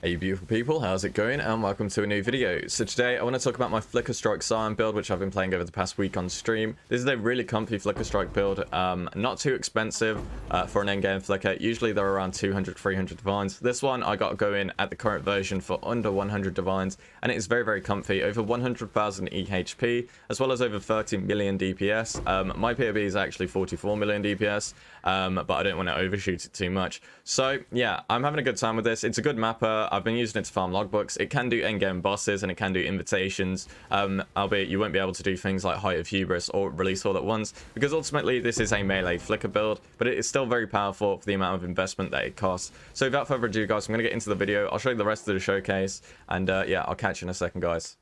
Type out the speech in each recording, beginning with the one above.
Hey beautiful people, how's it going, and welcome to a new video. So today I want to talk about my Flicker Strike Scion build, which I've been playing over the past week on stream. This is a really comfy Flicker Strike build, not too expensive for an endgame Flicker. Usually they're around 200-300 divines. This one I got going at the current version for under 100 divines, and it is very comfy, over 100,000 EHP, as well as over 30 million DPS. My POB is actually 44 million DPS, but I don't want to overshoot it too much. So yeah, I'm having a good time with this. It's a good mapper. I've been using it to farm logbooks. It can do endgame bosses and it can do invitations, albeit you won't be able to do things like Height of Hubris or Release all at once, because ultimately this is a melee flicker build, but it is still very powerful for the amount of investment that it costs. So without further ado, guys, I'm going to get into the video. I'll show you the rest of the showcase, and yeah, I'll catch you in a second, guys.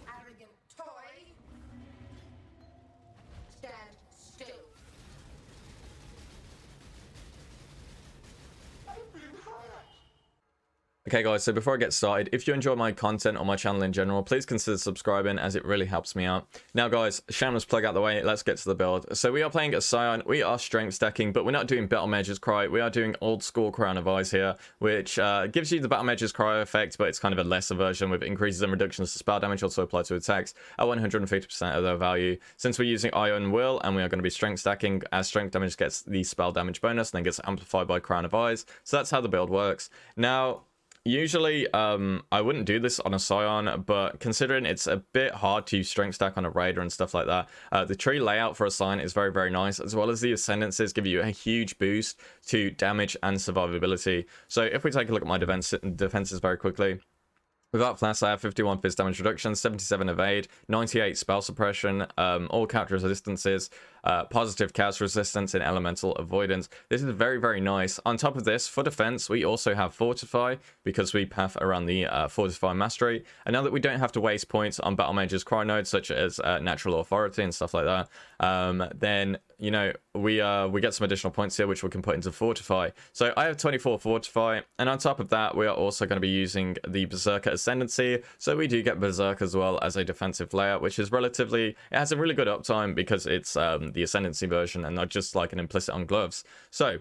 Arrogant toy. Stand still. Open heart. Okay guys, so before I get started, if you enjoy my content or my channel in general, please consider subscribing, as it really helps me out. Now guys, shameless plug out the way, let's get to the build. So we are playing a Scion, we are strength stacking, but we're not doing Battle Mage's Cry, we are doing old school Crown of Ice here, which gives you the Battle Mage's Cry effect, but it's kind of a lesser version with increases and reductions to spell damage also apply to attacks at 150% of their value. Since we're using Iron Will and we are going to be strength stacking, as strength damage gets the spell damage bonus and then gets amplified by Crown of Ice. So that's how the build works. Now, usually, I wouldn't do this on a Scion, but considering it's a bit hard to strength stack on a Raider and stuff like that, the tree layout for a Scion is very nice, as well as the Ascendances give you a huge boost to damage and survivability. So if we take a look at my defenses very quickly, without Flash, I have 51 fizz damage reduction, 77 evade, 98 spell suppression, all character resistances, positive chaos resistance, and elemental avoidance. This is very nice. On top of this, for defense, we also have Fortify, because we path around the Fortify mastery. And now that we don't have to waste points on Battle Mage's Cry nodes, such as Natural Authority and stuff like that, then, you know, we get some additional points here, which we can put into Fortify. So I have 24 Fortify, and on top of that, we are also going to be using the Berserker Ascendancy. So we do get Berserk as well as a defensive layout, which is relatively, it has a really good uptime because it's the Ascendancy version and not just like an implicit on gloves. So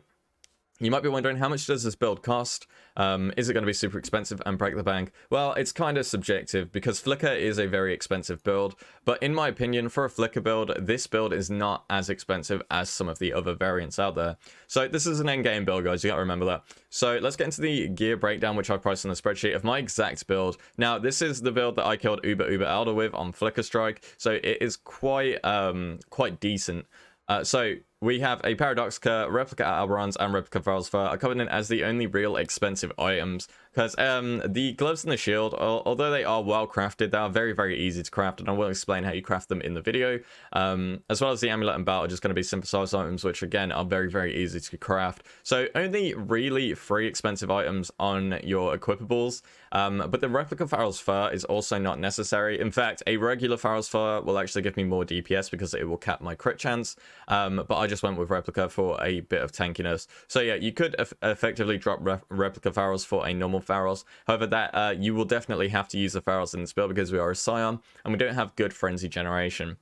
you might be wondering, how much does this build cost? Is it going to be super expensive and break the bank? Well, it's kind of subjective, because Flicker is a very expensive build, but in my opinion, for a Flicker build, this build is not as expensive as some of the other variants out there. So this is an endgame build, guys, you gotta remember that. So let's get into the gear breakdown, which I've priced on the spreadsheet of my exact build. Now, this is the build that I killed Uber Elder with on Flicker Strike, so it is quite decent. So we have a Paradoxica, Replica Alberons, and Replica Farrell's Fur are coming in as the only real expensive items, because the gloves and the shield, although they are well crafted, they are very easy to craft, and I will explain how you craft them in the video. As well as the amulet and belt are just going to be synthesized items, which again are very easy to craft. So only really 3 expensive items on your equipables, but the Replica Farrell's Fur is also not necessary. In fact, a regular Farrell's Fur will actually give me more DPS because it will cap my crit chance, but I just went with Replica for a bit of tankiness. So yeah, you could effectively drop Replica Farrells for a normal Farrells. However, that you will definitely have to use the Farrells in this build because we are a Scion and we don't have good frenzy generation.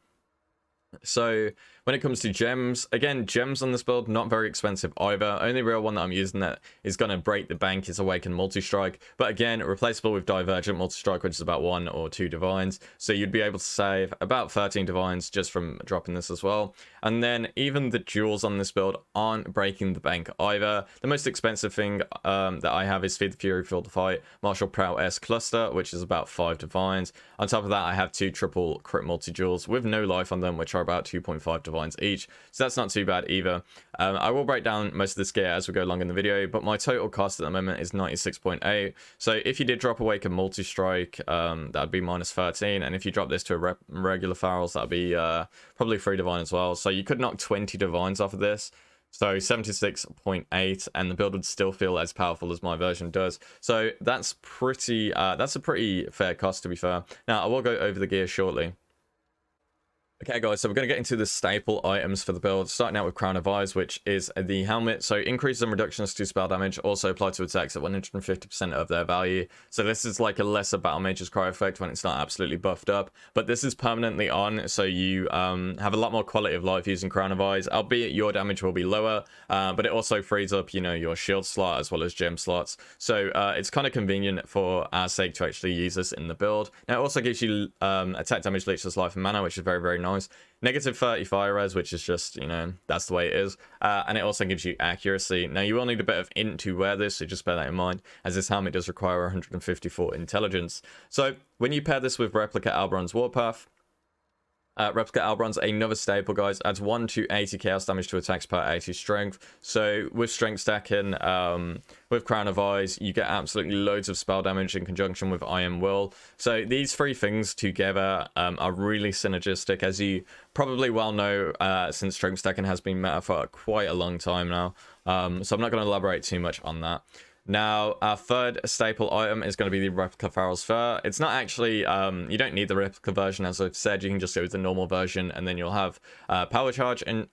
So when it comes to gems, again, gems on this build, not very expensive either. Only real one that I'm using that is going to break the bank is Awakened Multi-Strike. But again, replaceable with Divergent Multi-Strike, which is about 1 or 2 divines. So you'd be able to save about 13 divines just from dropping this as well. And then even the jewels on this build aren't breaking the bank either. The most expensive thing that I have is Feed the Fury, Feel the Fight, Martial Prowess Cluster, which is about 5 divines. On top of that, I have 2 triple crit multi-jewels with no life on them, which are about 2.5 divines each, so that's not too bad either. I will break down most of this gear as we go along in the video, but my total cost at the moment is 96.8. So if you did drop Awaken Multi-Strike, that'd be minus 13, and if you drop this to a regular Farrells, that'd be probably 3 divine as well. So you could knock 20 divines off of this. So 76.8, and the build would still feel as powerful as my version does. So that's a pretty fair cost, to be fair. Now I will go over the gear shortly. Okay guys, so we're going to get into the staple items for the build, starting out with Crown of Eyes, which is the helmet. So increases and reductions to spell damage, also apply to attacks at 150% of their value. So this is like a lesser battle mage's cry effect when it's not absolutely buffed up, but this is permanently on, so you have a lot more quality of life using Crown of Eyes, albeit your damage will be lower, but it also frees up, you know, your shield slot as well as gem slots. So it's kind of convenient for our sake to actually use this in the build. Now it also gives you attack damage, leeches life and mana, which is very, very nice. Negative 30 fire res, which is just, you know, that's the way it is. And it also gives you accuracy. Now, you will need a bit of int to wear this, so just bear that in mind, as this helmet does require 154 intelligence. So, when you pair this with Replica Alberon's Warpath, Replica Alberon's another staple, guys, adds 1 to 80 chaos damage to attacks per 80 strength. So with strength stacking, with Crown of Eyes, you get absolutely loads of spell damage in conjunction with Iron Will. So these three things together are really synergistic, as you probably well know, since strength stacking has been meta for quite a long time now. So I'm not going to elaborate too much on that. Now, our third staple item is going to be the Replica Pharaoh's Fur. It's not actually, you don't need the Replica version, as I've said. You can just go with the normal version, and then you'll have Power Charge and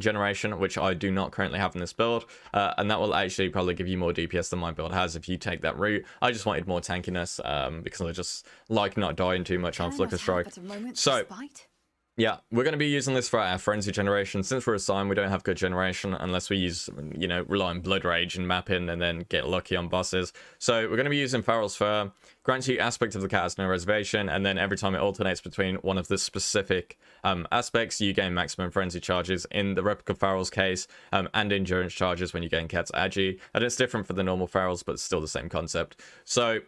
Generation, which I do not currently have in this build. And that will actually probably give you more DPS than my build has if you take that route. I just wanted more tankiness, because I just like not dying too much on Flicker Strike. So, yeah, we're going to be using this for our Frenzy generation. Since we're a Scion, we don't have good generation unless we use, you know, rely on Blood Rage and map in and then get lucky on bosses. So we're going to be using Pharaoh's Fur. Grants you aspect of the cat as no reservation, and then every time it alternates between one of the specific aspects, you gain maximum Frenzy charges in the Replica Pharaoh's case, and Endurance charges when you gain Cat's Agi. And it's different for the normal Pharaohs, but it's still the same concept. So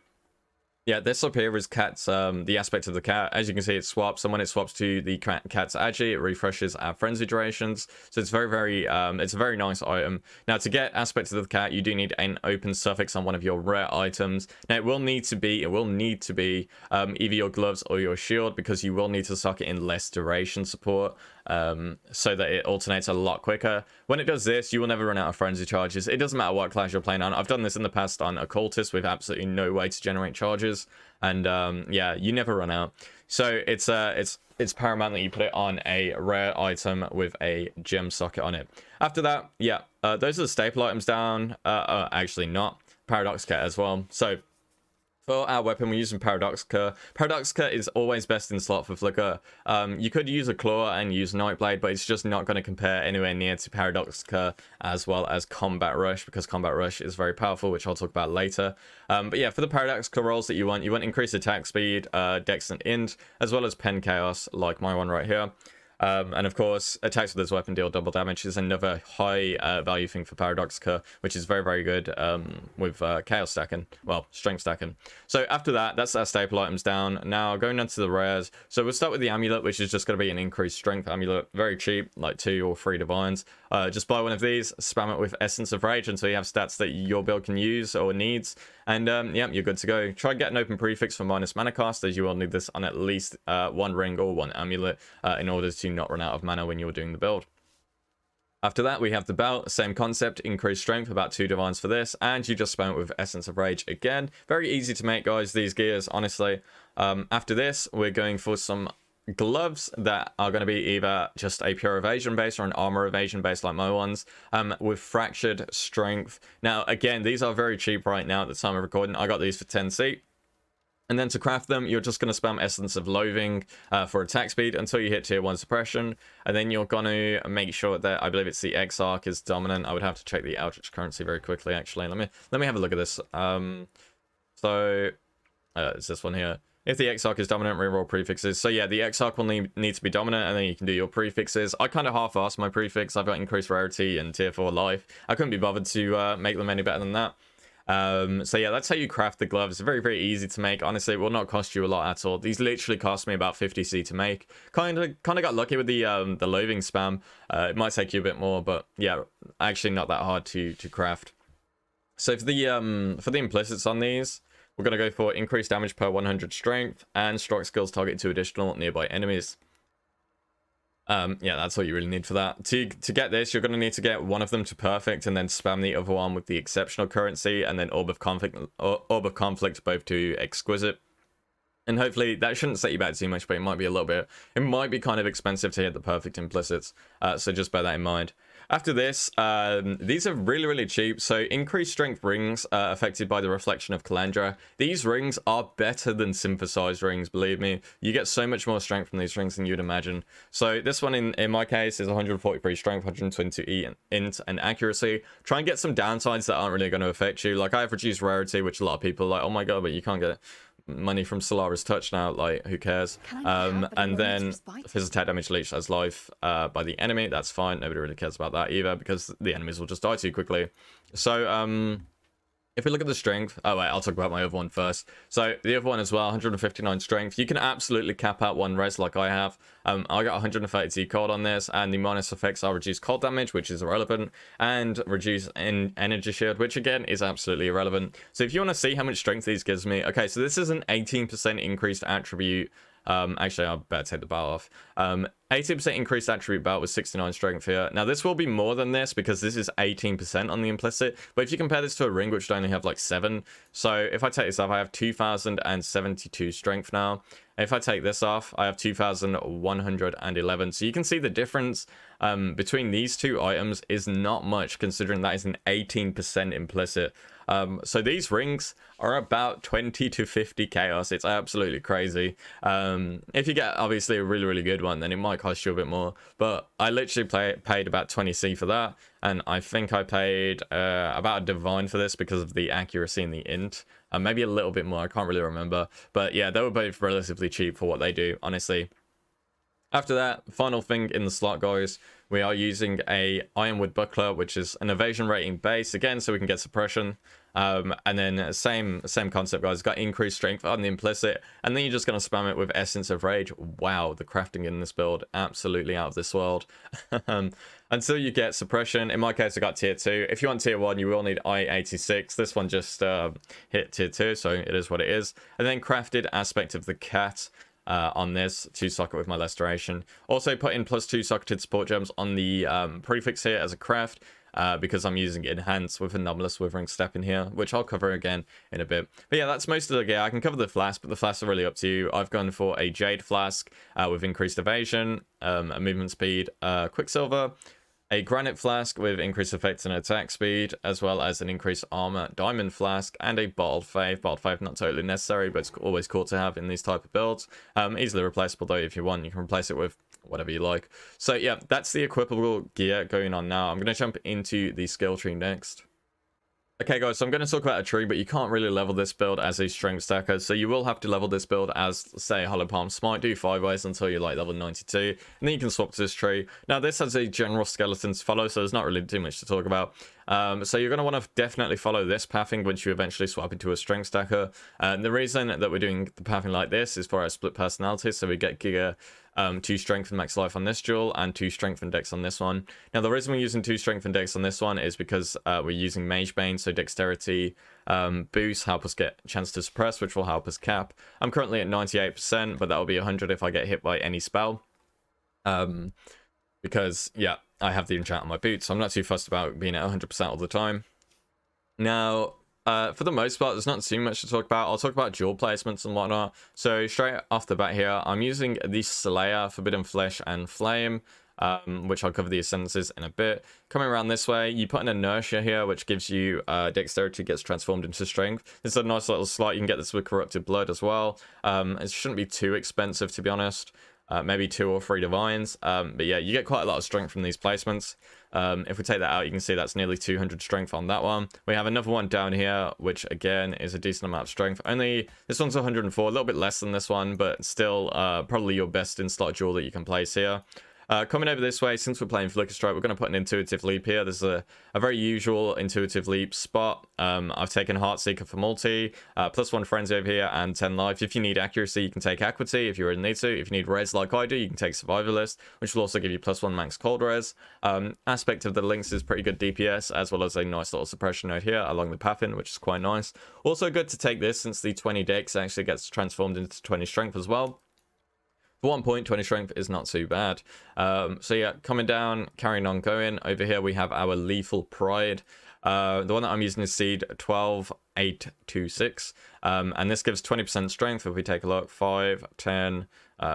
yeah, this up here is Cat's, the aspect of the cat. As you can see, it swaps, and when it swaps to the Cat's Agi, it refreshes our frenzy durations. So it's very, it's a very nice item. Now, to get aspect of the cat, you do need an open suffix on one of your rare items. Now, it will need to be either your gloves or your shield, because you will need to sock it in less duration support, so that it alternates a lot quicker. When it does this, you will never run out of frenzy charges. It doesn't matter what class you're playing on. I've done this in the past on Occultist with absolutely no way to generate charges, and yeah, you never run out. So it's paramount that you put it on a rare item with a gem socket on it. After that, yeah, those are the staple items down. Actually not. Paradox Cat as well. So for our weapon, we're using Paradoxica. Paradoxica is always best in slot for Flicker. You could use a Claw and use Nightblade, but it's just not going to compare anywhere near to Paradoxica, as well as Combat Rush, because Combat Rush is very powerful, which I'll talk about later. But yeah, for the Paradoxica rolls that you want increased attack speed, Dex and Int, as well as Pen Chaos, like my one right here. And of course, attacks with this weapon deal double damage is another high value thing for Paradoxica, which is very, very good with chaos stacking, well, strength stacking. So after that, that's our staple items down. Now going on to the rares. So we'll start with the amulet, which is just going to be an increased strength amulet, very cheap, like 2 or 3 divines. Just buy one of these, spam it with Essence of Rage until you have stats that your build can use or needs, and yeah, you're good to go. Try and get an open prefix for minus mana cost, as you will need this on at least 1 ring or 1 amulet in order to not run out of mana when you're doing the build. After that, we have the belt, same concept, increased strength, about 2 divines for this, and you just spam it with Essence of Rage again. Very easy to make, guys, these gears, honestly. After this, we're going for some gloves that are going to be either just a pure evasion base or an armor evasion base like my ones, with fractured strength. Now, again, these are very cheap right now at the time of recording. I got these for 10C. And then to craft them, you're just going to spam Essence of Loathing for attack speed until you hit tier 1 suppression. And then you're going to make sure that, I believe it's the Exile is dominant. I would have to check the Eldritch currency very quickly, actually. Let me have a look at this. It's this one here. If the Exarch is dominant, reroll prefixes. So yeah, the Exarch will need to be dominant, and then you can do your prefixes. I kind of half-assed my prefix. I've got increased rarity and tier 4 life. I couldn't be bothered to make them any better than that. So yeah, that's how you craft the gloves. Very, very easy to make. Honestly, it will not cost you a lot at all. These literally cost me about 50C to make. Kind of got lucky with the loathing spam. It might take you a bit more, but yeah, actually not that hard to craft. So for the implicits on these, we're going to go for increased damage per 100 strength, and strike skills target 2 additional nearby enemies. Yeah, that's all you really need for that. To get this, you're going to need to get one of them to perfect, and then spam the other one with the exceptional currency, and then Orb of Conflict both to exquisite. And hopefully that shouldn't set you back too much, but it might be a little bit. It might be kind of expensive to hit the perfect implicits, so just bear that in mind. After this, these are really, really cheap. So increased strength rings affected by the reflection of Calandra. These rings are better than synthesized rings, believe me. You get so much more strength from these rings than you'd imagine. So this one in my case is 143 strength, 120 int and accuracy. Try and get some downsides that aren't really going to affect you. Like I have reduced rarity, which a lot of people are like, oh my god, but you can't get money from Solara's touch now, like who cares. And then physical attack damage leached as life by the enemy. That's fine, nobody really cares about that either because the enemies will just die too quickly. So if we look at the strength, oh wait, I'll talk about my other one first. So the other one as well, 159 strength. You can absolutely cap out one res like I have. I got 130 cold on this, and the minus effects are reduced cold damage, which is irrelevant, and reduce energy shield, which again is absolutely irrelevant. So if you want to see how much strength these gives me, okay, so this is an 18% increased attribute. Actually, I better take the bar off. 18% increased attribute belt with 69 strength here. Now, this will be more than this because this is 18% on the implicit. But if you compare this to a ring, which would only have like 7. So if I take this off, I have 2,072 strength now. If I take this off, I have 2,111. So you can see the difference between these two items is not much, considering that is an 18% implicit. So these rings are about 20 to 50 chaos. It's absolutely crazy. If you get obviously a really, really good one, then it might cost you a bit more. But I literally paid about 20c for that. And I think I paid about a divine for this because of the accuracy and the int. Maybe a little bit more, I can't really remember. But yeah, they were both relatively cheap for what they do, honestly. After that, final thing in the slot, guys, we are using a Ironwood Buckler, which is an evasion rating base, again, so we can get suppression. And then same concept, guys, got increased strength on the implicit, and then you're just going to spam it with Essence of Rage. Wow, the crafting in this build, absolutely out of this world. Until you get suppression. In my case, I got tier 2. If you want tier 1, you will need I-86. This one just hit tier 2, so it is what it is. And then crafted Aspect of the Cat. On this 2 socket with my restoration. Also put in +2 socketed support gems on the prefix here as a craft because I'm using Enhance with Anomalous Withering Step in here, which I'll cover again in a bit. But yeah, that's most of the gear. I can cover the flask, but the flasks are really up to you. I've gone for a Jade Flask with increased evasion, a movement speed, Quicksilver, a Granite Flask with increased effects and attack speed, as well as an increased armor Diamond Flask, and a Bottled Faith. Bottled Faith not totally necessary, but it's always cool to have in these type of builds. Easily replaceable though if you want. You can replace it with whatever you like. So yeah, that's the equipable gear going on now. I'm going to jump into the skill tree next. Okay guys, so I'm going to talk about a tree, but you can't really level this build as a strength stacker, so you will have to level this build as, say, Hollow Palm Smite. Do 5 ways until you're like level 92, and then you can swap to this tree. Now this has a general skeleton to follow, so there's not really too much to talk about. So you're going to want to definitely follow this pathing once you eventually swap into a strength stacker. And the reason that we're doing the pathing like this is for our split personality, so we get Giga 2 strength and max life on this duel, and 2 strength and dex on this one. Now the reason we're using 2 strength and dex on this one is because we're using Mage Bane, so dexterity boosts help us get chance to suppress, which will help us cap. I'm currently at 98%, but that will be 100 if I get hit by any spell. Because yeah, I have the enchant on my boots, so I'm not too fussed about being at 100% all the time. Now for the most part, there's not too much to talk about. I'll talk about dual placements and whatnot. So straight off the bat here, I'm using the Slayer, Forbidden Flesh, and Flame, which I'll cover the essences in a bit. Coming around this way, you put an Inertia here, which gives you Dexterity gets transformed into Strength. This is a nice little slot. You can get this with Corrupted Blood as well. It shouldn't be too expensive, to be honest. Maybe 2 or 3 divines, but yeah, you get quite a lot of strength from these placements. If we take that out, you can see that's nearly 200 strength on that one. We have another one down here, which again is a decent amount of strength. Only this one's 104, a little bit less than this one, but still probably your best in slot duel that you can place here. Coming over this way, since we're playing Flicker Strike, we're going to put an Intuitive Leap here. This is a very usual Intuitive Leap spot. I've taken Heartseeker for multi, +1 Frenzy over here, and 10 life. If you need accuracy, you can take Equity if you really need to. If you need res like I do, you can take Survivalist, which will also give you +1 max cold res. Aspect of the Lynx is pretty good DPS, as well as a nice little suppression node here along the pathing, which is quite nice. Also good to take this since the 20 dex actually gets transformed into 20 strength as well. For 1 point, 20 strength is not too bad. So yeah, coming down, carrying on going. Over here we have our Lethal Pride. The one that I'm using is Seed 12. 826. And this gives 20% strength. If we take a look, 5, 10,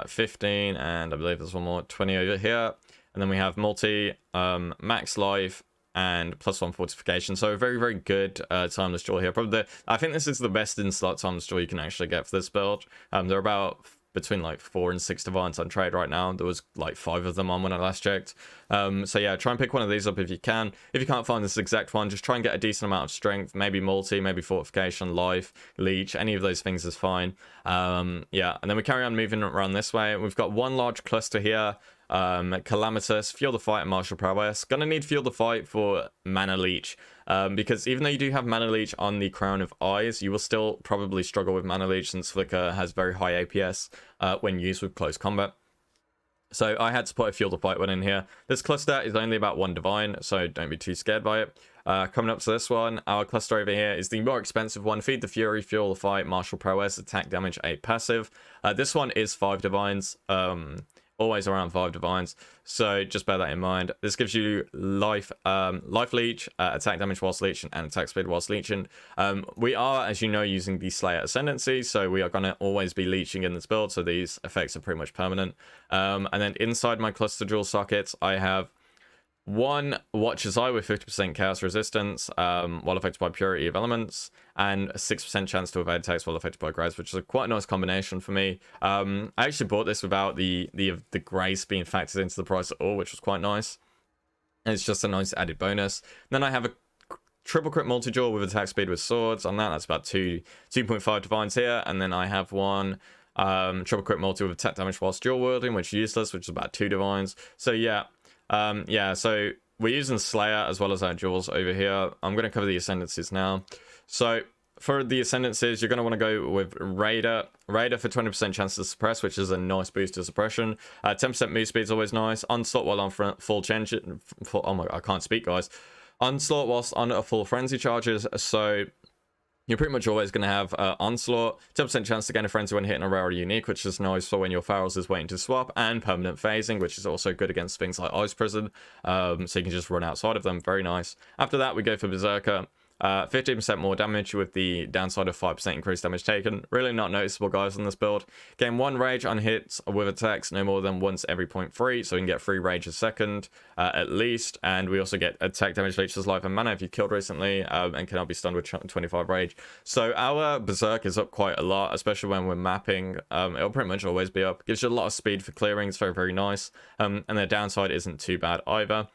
15, and I believe there's one more, 20 over here. And then we have multi, max life, and +1 fortification. So a very, very good timeless jewel here. Probably I think this is the best in slot timeless jewel you can actually get for this build. They're about between like 4 and 6 divines on trade right now. There was like 5 of them on when I last checked. So yeah, try and pick one of these up if you can. If you can't find this exact one, just try and get a decent amount of strength, maybe multi, maybe fortification, life, leech, any of those things is fine. Yeah, and then we carry on moving around this way. We've got one large cluster here. Calamitous, Fuel the Fight, and Martial Prowess. Gonna need Fuel the Fight for Mana Leech, because even though you do have Mana Leech on the Crown of Eyes, you will still probably struggle with Mana Leech since Flicker has very high APS when used with close combat. So I had to put a Fuel the Fight one in here. This cluster is only about 1 divine, so don't be too scared by it. Coming up to this one, our cluster over here is the more expensive one. Feed the Fury, Fuel the Fight, Martial Prowess, attack damage, 8 passive. This one is 5 divines. Always around 5 divines, so just bear that in mind. This gives you life leech, attack damage whilst leeching, and attack speed whilst leeching. We are, as you know, using the Slayer Ascendancy, so we are going to always be leeching in this build, so these effects are pretty much permanent. And then inside my cluster jewel sockets, I have one Watcher's Eye with 50% chaos resistance while affected by purity of elements, and a 6% chance to evade attacks while affected by grace, which is a quite nice combination for me. I actually bought this without the grace being factored into the price at all, which was quite nice. And it's just a nice added bonus. Then I have a triple crit multi-duel with attack speed with swords. On that, that's about 2.5 divines here. And then I have one triple crit multi with attack damage whilst dual wielding, which is useless, which is about 2 divines. So yeah. Yeah, so we're using Slayer as well as our jewels over here. I'm going to cover the Ascendancies now. So for the Ascendancies, you're going to want to go with Raider. Raider for 20% chance to suppress, which is a nice boost to suppression. 10% move speed is always nice. Onslaught while on full change. Oh my god, I can't speak, guys. Onslaught whilst on a full frenzy charges. So you're pretty much always going to have Onslaught, 10% chance to gain a frenzy when hitting a rare or unique, which is nice for when your Pharaohs is waiting to swap, and permanent phasing, which is also good against things like Ice Prison, so you can just run outside of them. Very nice. After that, we go for Berserker. 15% more damage with the downside of 5% increased damage taken. Really not noticeable, guys, on this build. Gain 1 rage on hits with attacks no more than once every 0.3, so we can get 3 rage a second at least. And we also get attack damage, leeches life, and mana if you killed recently, and cannot be stunned with 25 rage. So our Berserk is up quite a lot, especially when we're mapping. It'll pretty much always be up. Gives you a lot of speed for clearing. It's very, very nice. And the downside isn't too bad either.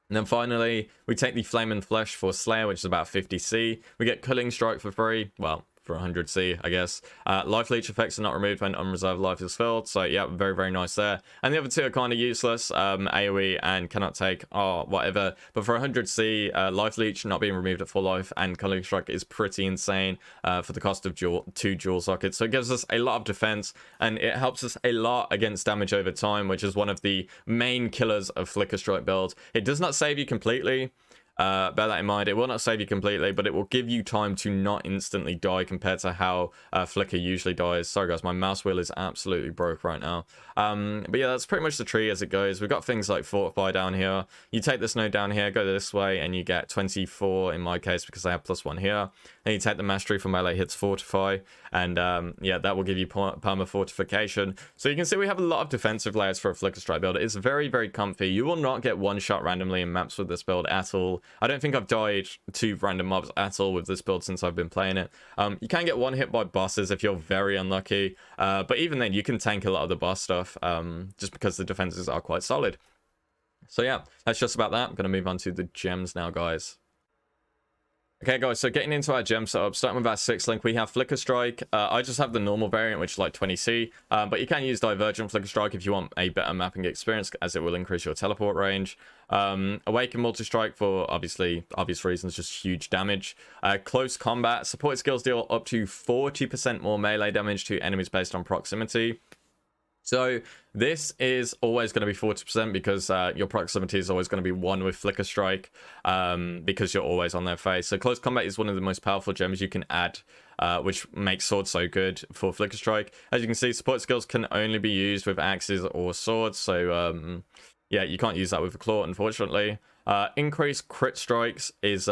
And then finally, we take the Flame and Flesh for Slayer, which is about 50C. We get Culling Strike for free. Well, for 100C, I guess. Life Leech effects are not removed when unreserved life is filled. So, yeah, very, very nice there. And the other two are kind of useless. AoE and cannot take, whatever. But for 100C, Life Leech not being removed at full life and Culling Strike is pretty insane for the cost of 2 dual sockets. So it gives us a lot of defense, and it helps us a lot against damage over time, which is one of the main killers of Flicker Strike builds. It does not save you completely. Bear that in mind. It will not save you completely, but it will give you time to not instantly die compared to how Flicker usually dies. Sorry guys, my mouse wheel is absolutely broke right now. But yeah, that's pretty much the tree as it goes. We've got things like Fortify down here. You take this node down here, go this way, and you get 24 in my case because I have +1 here. Then you take the Mastery for melee hits Fortify, and yeah, that will give you Perma Fortification. So you can see we have a lot of defensive layers for a Flicker Strike build. It's very, very comfy. You will not get one shot randomly in maps with this build at all. I don't think I've died to random mobs at all with this build since I've been playing it. You can get one hit by bosses if you're very unlucky, but even then you can tank a lot of the boss stuff just because the defenses are quite solid. So yeah, that's just about that. I'm going to move on to the gems now, guys. Okay guys, so getting into our gem setup, starting with our 6th link, we have Flicker Strike. I just have the normal variant, which is like 20C, but you can use Divergent Flicker Strike if you want a better mapping experience, as it will increase your teleport range. Awaken Multi-Strike for obvious reasons, just huge damage. Close Combat, support skills deal up to 40% more melee damage to enemies based on proximity. So this is always going to be 40% because your proximity is always going to be 1 with Flicker Strike because you're always on their face. So Close Combat is one of the most powerful gems you can add, which makes swords so good for Flicker Strike. As you can see, support skills can only be used with axes or swords. So yeah, you can't use that with a claw, unfortunately. Increased crit strikes is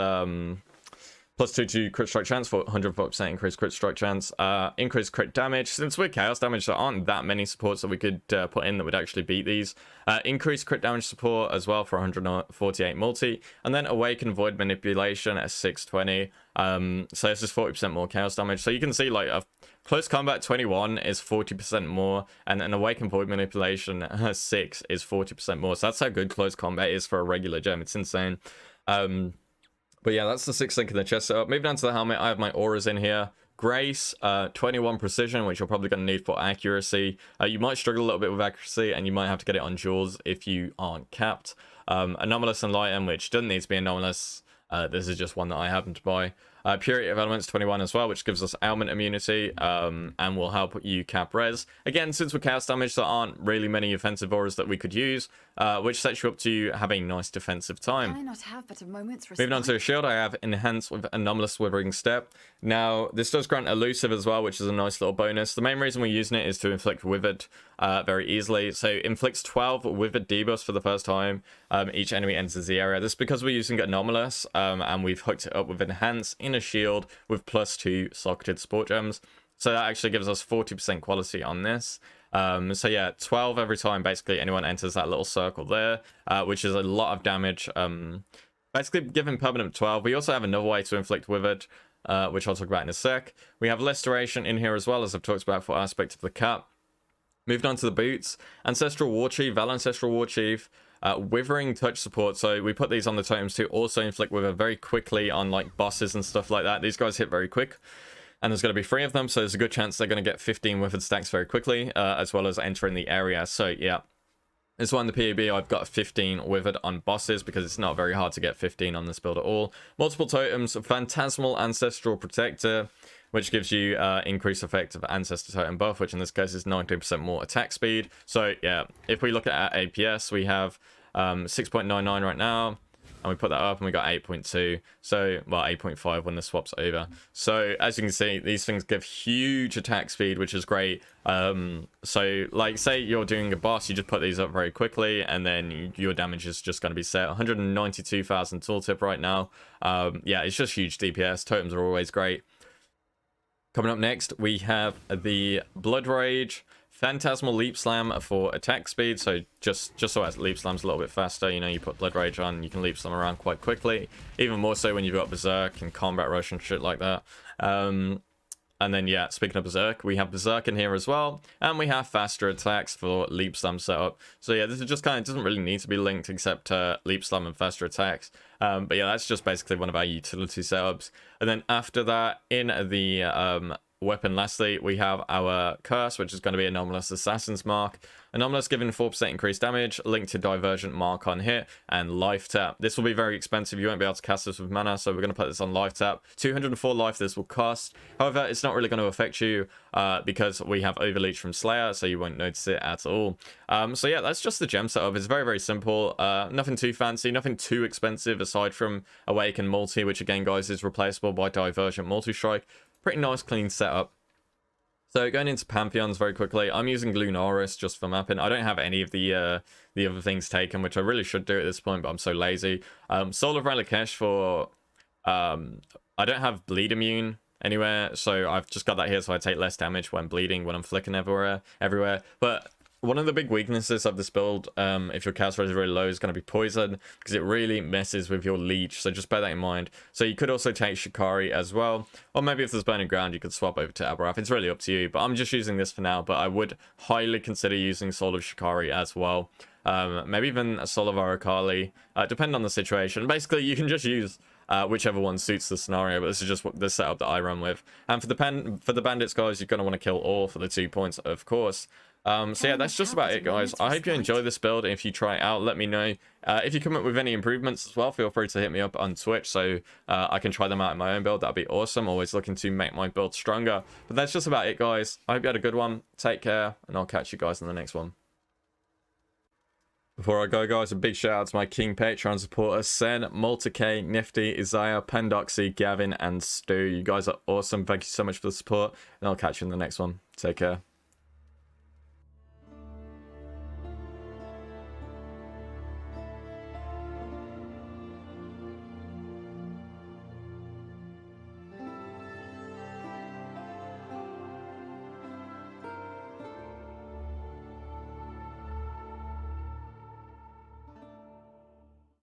+2 to crit strike chance for 104% increased crit strike chance. Increased crit damage. Since we're chaos damage, there aren't that many supports that we could put in that would actually beat these. Increased crit damage support as well for 148 multi. And then awaken void manipulation at 620. So this is 40% more chaos damage. So you can see like a close combat 21 is 40% more, and an awaken void manipulation 6 is 40% more. So that's how good close combat is for a regular gem. It's insane. But yeah, that's the 6 link in the chest setup. Moving on to the helmet, I have my auras in here. Grace, 21 precision, which you're probably going to need for accuracy. You might struggle a little bit with accuracy, and you might have to get it on jewels if you aren't capped. Anomalous Enlighten, which doesn't need to be anomalous. This is just one that I happen to buy. Purity of Elements 21 as well, which gives us ailment immunity and will help you cap res. Again, since we're chaos damage, there aren't really many offensive auras that we could use, which sets you up to have a nice defensive time. Can I not have but a moment's Moving on to a shield, I have Enhance with Anomalous Withering Step. Now, this does grant Elusive as well, which is a nice little bonus. The main reason we're using it is to inflict Withered very easily. So, inflicts 12 Withered debuffs for the first time each enemy enters the area. This is because we're using Anomalous, and we've hooked it up with Enhance in a shield with +2 socketed support gems. So that actually gives us 40% quality on this. So yeah, 12 every time basically anyone enters that little circle there, which is a lot of damage. Basically giving permanent 12. We also have another way to inflict Withered, which I'll talk about in a sec. We have less duration in here as well, as I've talked about for aspect of the cap. Moving on to the boots, Ancestral War Chief, Val Ancestral War Chief, Withering Touch support. So we put these on the totems to also inflict Wither very quickly on like bosses and stuff like that. These guys hit very quick, and there's going to be 3 of them, so there's a good chance they're going to get 15 Withered stacks very quickly, as well as entering the area. So yeah, this one, the PAB, I've got 15 Withered on bosses because it's not very hard to get 15 on this build at all. Multiple totems, Phantasmal Ancestral Protector, which gives you increased effect of Ancestor Totem buff, which in this case is 19% more attack speed. So yeah, if we look at our APS, we have 6.99 right now, and we put that up and we got 8.2. So, well, 8.5 when the swap's over. So as you can see, these things give huge attack speed, which is great. So like say you're doing a boss, you just put these up very quickly, and then your damage is just going to be set. 192,000 tooltip right now. Yeah, it's just huge DPS. Totems are always great. Coming up next, we have the Blood Rage, Phantasmal Leap Slam for attack speed. So just so as Leap Slam's a little bit faster, you know, you put Blood Rage on, you can Leap Slam around quite quickly. Even more so when you've got Berserk and Combat Rush and shit like that. And then, yeah, speaking of Berserk, we have Berserk in here as well. And we have faster attacks for Leap Slam setup. So yeah, this is just kind of, doesn't really need to be linked except Leap Slam and faster attacks. But yeah, that's just basically one of our utility setups. And then after that, in the weapon lastly, we have our Curse, which is going to be Anomalous Assassin's Mark. Anomalous giving 4% increased damage, linked to Divergent Mark on hit, and Life Tap. This will be very expensive. You won't be able to cast this with mana, so we're going to put this on Life Tap. 204 life this will cost. However, it's not really going to affect you because we have Overleech from Slayer, so you won't notice it at all. So yeah, that's just the gem setup. It's very, very simple. Nothing too fancy, nothing too expensive aside from Awaken Multi, which again, guys, is replaceable by Divergent Multi-Strike. Pretty nice, clean setup. So going into Pantheons very quickly, I'm using Lunaris just for mapping. I don't have any of the other things taken, which I really should do at this point, but I'm so lazy. Soul of Relicash for... I don't have Bleed Immune anywhere, so I've just got that here so I take less damage when bleeding, when I'm flicking everywhere. But one of the big weaknesses of this build, if your cast rate is really low, is going to be Poison, because it really messes with your leech, so just bear that in mind. So you could also take Shikari as well, or maybe if there's Burning Ground, you could swap over to Aberrath. It's really up to you, but I'm just using this for now, but I would highly consider using Soul of Shikari as well. Maybe even a Soul of Arakali, depending on the situation. Basically, you can just use whichever one suits the scenario, but this is just the setup that I run with. And for the Bandits, guys, you're going to want to kill all for the 2 points, of course. So yeah, that's just about it, guys. I hope you enjoy this build. If you try it out, let me know. If you come up with any improvements as well, feel free to hit me up on Twitch so I can try them out in my own build. That'd be awesome. Always looking to make my build stronger. But that's just about it, guys. I hope you had a good one. Take care, and I'll catch you guys in the next one. Before I go, guys, a big shout out to my King Patreon supporters, Sen, Multi-K, Nifty, Isaiah, Pendoxy, Gavin, and Stu. You guys are awesome. Thank you so much for the support, and I'll catch you in the next one. Take care.